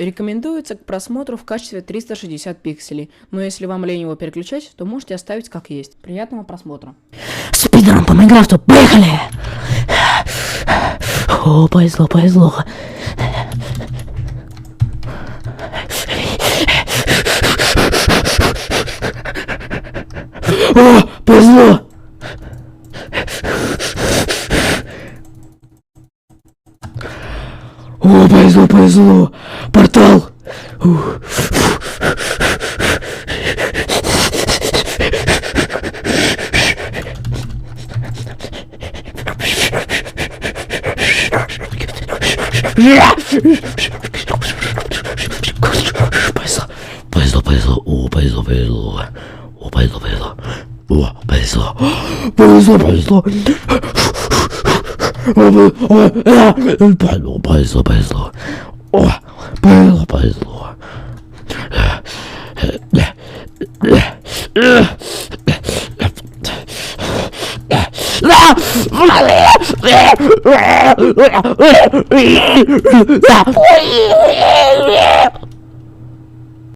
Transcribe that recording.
Рекомендуется к просмотру в качестве 360 пикселей, но если вам лень его переключать, то можете оставить как есть. Приятного просмотра. Спидран по Майнкрафту, поехали! О, повезло, повезло. О, повезло! О, повезло, повезло! Портал! Повезло, повезло, о, повезло, повезло. О, повезло, повезло. О, повезло. Повезло, повезло. Повезло, повезло. О, повезло, повезло.